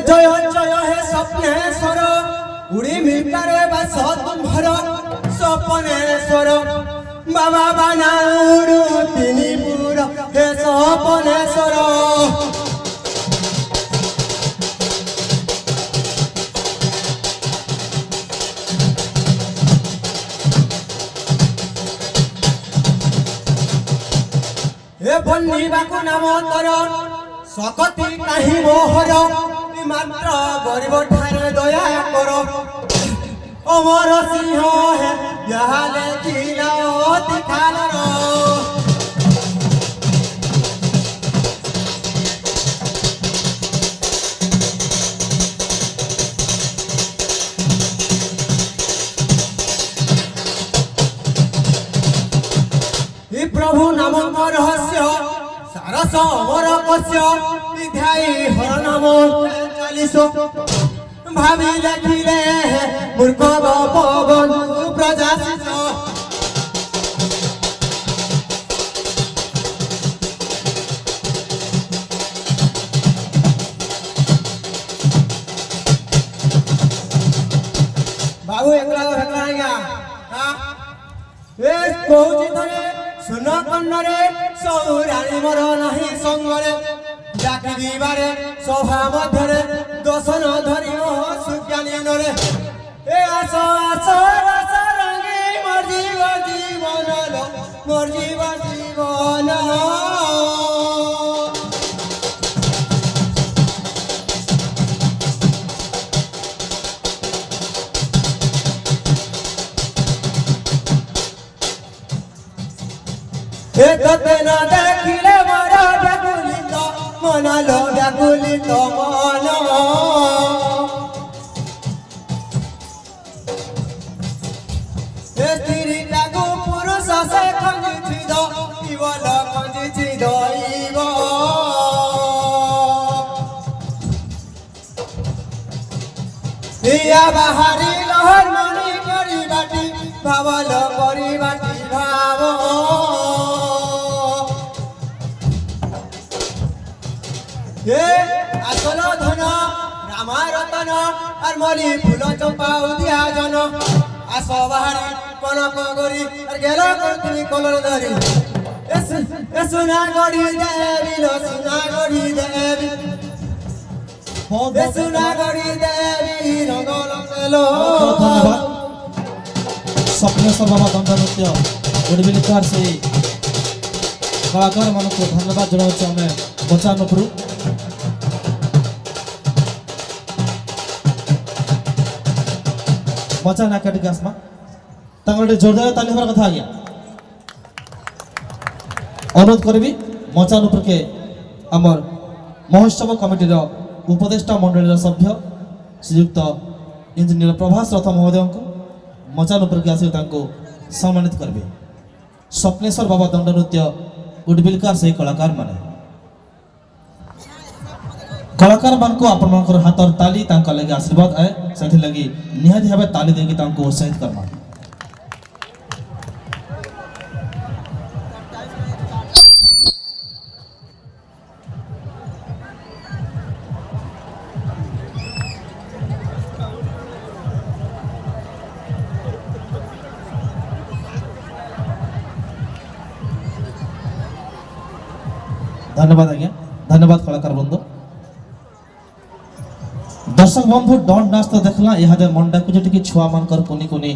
জয় জয় হে স্বপ্নেশ্বর উড়ি মিলকারে বাস তুম্ভর স্বপনেশ্বর বাবা বানা উড়ু তিনি পুর হে স্বপনেশ্বর হে বন্দিবাকু নাম তর সকতি কাহি মোহর মাত্র গরিব ঠারে দয়া কর অমর সিংহ হে যাহালে জিলা অতি খালর হে প্রভু নামক রহস্য সারস অমর কস্য বিধাই হর নাম চালিশ ভাবি দেখিলে মূর্খ পবন প্রজাশিষ বাবু একলা একলা আজ্ঞা এ কହୁଛି ଥରେ ସୁନ କର୍ଣ୍ଣରେ ସୌରାଣୀ ମୋର ନାହିଁ ସଙ୍ଗରେ ଡାକି ଦିବାରେ ସଭା ମଧ୍ୟରେ ଦୋଷନ ଧରିବ ସୁଜ୍ଞାନୀନରେ ଏ ଆସ ଆସ ରସ ରଙ୍ଗୀ ମୋର ଜୀବ ଜୀବନ ମୋର ଜୀବ ଜୀବନ हे तते न देखिले मोर व्याकुलित मन लो व्याकुलित मन हे स्त्री लागू पुरुष से खंजिछि द इवल खंजिछि दइब इया बाहारी लहर मणि करी बाटी भावल करी बाटी भाव আসল ধন রামা রতন আর মলি ফুল চম্পা উদিয়া জন আস বাহারি কনক গরি আর গেল তুমি কলর ধরি এ সোনা গড়ি দেবী লো সোনা গড়ি দেবী এ সোনা গড়ি দেবী রঙ লঙ্গলো ধন্যবাদ স্বপ্নেশ্বর বাবা দণ্ড নৃত্য উড়বিলিকার সেই কলাকার মানুষ ধন্যবাদ জনাওছি আমি বচানপুর बचान एकाडेमी आसमा तांगरे जोरदार ताली हमारा कथा आ गया अनुरोध करबी मचान ऊपर के आमर महोत्सव कमिटी उपदेष्टा मंडल सभ्य श्रीयुक्त इंजीनियर प्रभास रथ महोदय को मचान ऊपर के आसी सम्मानित करबे स्वप्नेश्वर बाबा दंड नृत्य उडबिलकार से कलाकार माने कलाकार मान को आपण मानकर हाथर ताली तांका लगे आशीर्वाद आए सेथि लगी निहाती भाबे ताली देकी तांको उत्साहित करना धन्यवाद आज्ञा धन्यवाद कलाकार बंधु दर्शक बंधु दंड नाच तो देखला यहाँ मंडा को जो छुआ मान कुनी कुनी